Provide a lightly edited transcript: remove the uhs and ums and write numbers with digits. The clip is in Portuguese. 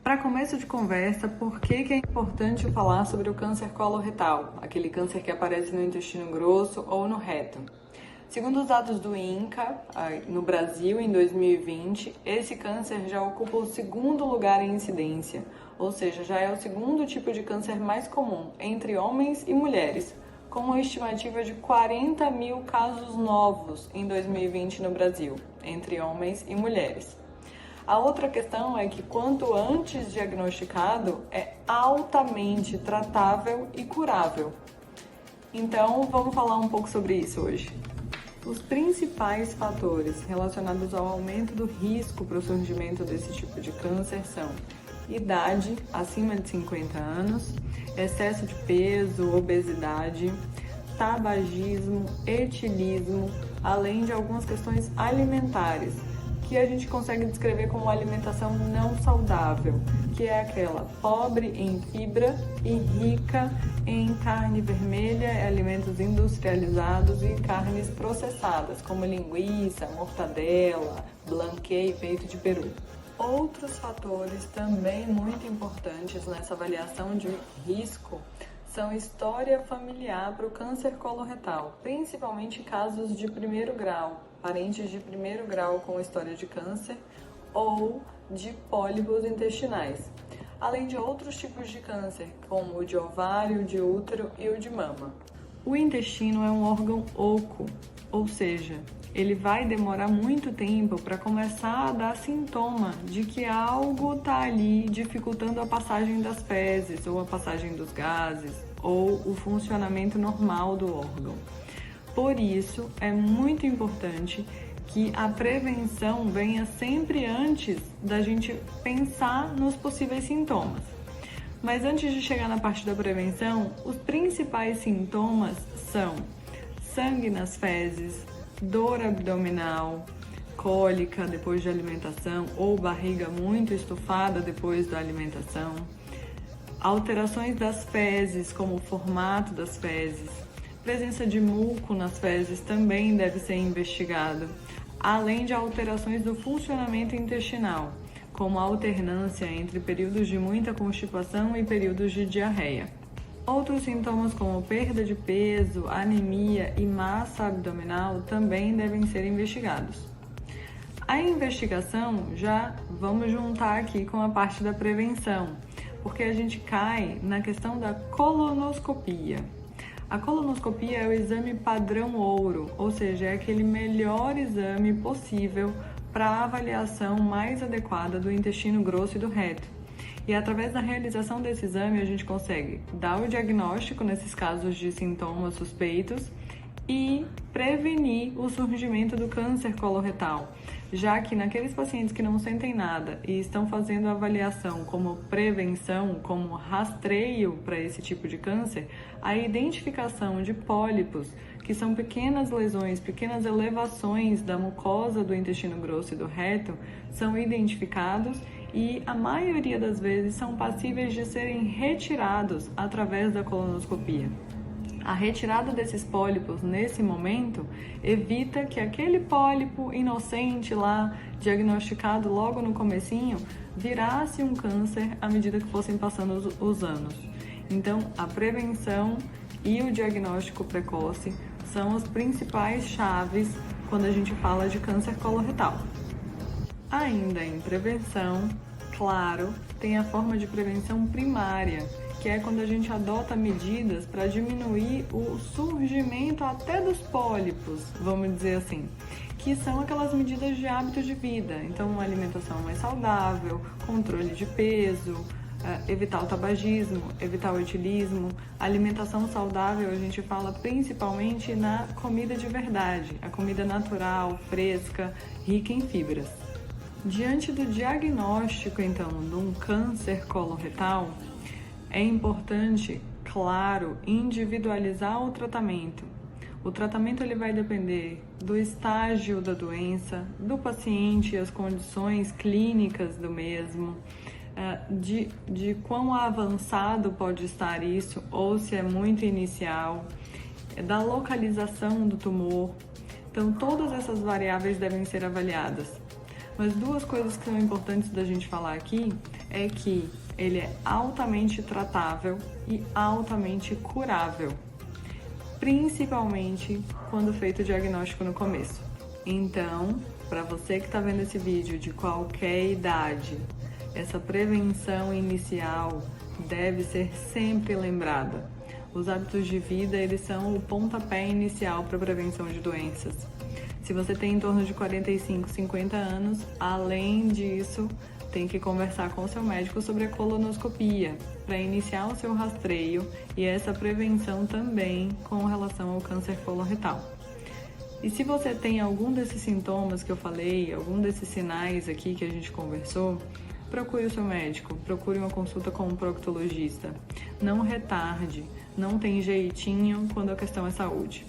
Para começo de conversa, por que é importante falar sobre o câncer coloretal, aquele câncer que aparece no intestino grosso ou no reto? Segundo os dados do INCA, no Brasil, em 2020, esse câncer já ocupa o segundo lugar em incidência, ou seja, já é o segundo tipo de câncer mais comum entre homens e mulheres, com uma estimativa de 40 mil casos novos em 2020 no Brasil, entre homens e mulheres. A outra questão é que quanto antes diagnosticado, é altamente tratável e curável. Então, vamos falar um pouco sobre isso hoje. Os principais fatores relacionados ao aumento do risco para o surgimento desse tipo de câncer são idade, acima de 50 anos, excesso de peso, obesidade, tabagismo, etilismo, além de algumas questões alimentares, que a gente consegue descrever como alimentação não saudável, que é aquela pobre em fibra e rica em carne vermelha, alimentos industrializados e carnes processadas, como linguiça, mortadela, blanquê e peito de peru. Outros fatores também muito importantes nessa avaliação de risco são história familiar para o câncer coloretal, principalmente casos de primeiro grau, parentes de primeiro grau com história de câncer ou de pólipos intestinais, além de outros tipos de câncer, como o de ovário, de útero e o de mama. O intestino é um órgão oco, ou seja, ele vai demorar muito tempo para começar a dar sintoma de que algo está ali dificultando a passagem das fezes ou a passagem dos gases ou o funcionamento normal do órgão. Por isso, é muito importante que a prevenção venha sempre antes da gente pensar nos possíveis sintomas. Mas antes de chegar na parte da prevenção, os principais sintomas são sangue nas fezes, dor abdominal, cólica depois de alimentação ou barriga muito estufada depois da alimentação, alterações das fezes, como o formato das fezes, presença de muco nas fezes também deve ser investigado, além de alterações do funcionamento intestinal, como a alternância entre períodos de muita constipação e períodos de diarreia. Outros sintomas como perda de peso, anemia e massa abdominal também devem ser investigados. A investigação já vamos juntar aqui com a parte da prevenção, porque a gente cai na questão da colonoscopia. A colonoscopia é o exame padrão ouro, ou seja, é aquele melhor exame possível para a avaliação mais adequada do intestino grosso e do reto. E através da realização desse exame a gente consegue dar o diagnóstico nesses casos de sintomas suspeitos e prevenir o surgimento do câncer coloretal, já que naqueles pacientes que não sentem nada e estão fazendo a avaliação como prevenção, como rastreio para esse tipo de câncer, a identificação de pólipos, que são pequenas lesões, pequenas elevações da mucosa do intestino grosso e do reto, são identificados e a maioria das vezes são passíveis de serem retirados através da colonoscopia. A retirada desses pólipos nesse momento evita que aquele pólipo inocente lá, diagnosticado logo no comecinho, virasse um câncer à medida que fossem passando os anos. Então, a prevenção e o diagnóstico precoce são as principais chaves quando a gente fala de câncer coloretal. Ainda em prevenção, claro, tem a forma de prevenção primária, que é quando a gente adota medidas para diminuir o surgimento até dos pólipos, vamos dizer assim, que são aquelas medidas de hábitos de vida. Então, uma alimentação mais saudável, controle de peso, evitar o tabagismo, evitar o etilismo. Alimentação saudável a gente fala principalmente na comida de verdade, a comida natural, fresca, rica em fibras. Diante do diagnóstico, então, de um câncer coloretal, é importante, claro, individualizar o tratamento. O tratamento ele vai depender do estágio da doença, do paciente e as condições clínicas do mesmo, de quão avançado pode estar isso ou se é muito inicial, da localização do tumor. Então, todas essas variáveis devem ser avaliadas. Mas duas coisas que são importantes da gente falar aqui é que ele é altamente tratável e altamente curável, principalmente quando feito o diagnóstico no começo. Então, para você que está vendo esse vídeo de qualquer idade, essa prevenção inicial deve ser sempre lembrada. Os hábitos de vida, eles são o pontapé inicial para a prevenção de doenças. Se você tem em torno de 45, 50 anos, além disso, tem que conversar com o seu médico sobre a colonoscopia, para iniciar o seu rastreio e essa prevenção também com relação ao câncer coloretal. E se você tem algum desses sintomas que eu falei, algum desses sinais aqui que a gente conversou, procure o seu médico, procure uma consulta com um proctologista. Não retarde, não tem jeitinho quando a questão é saúde.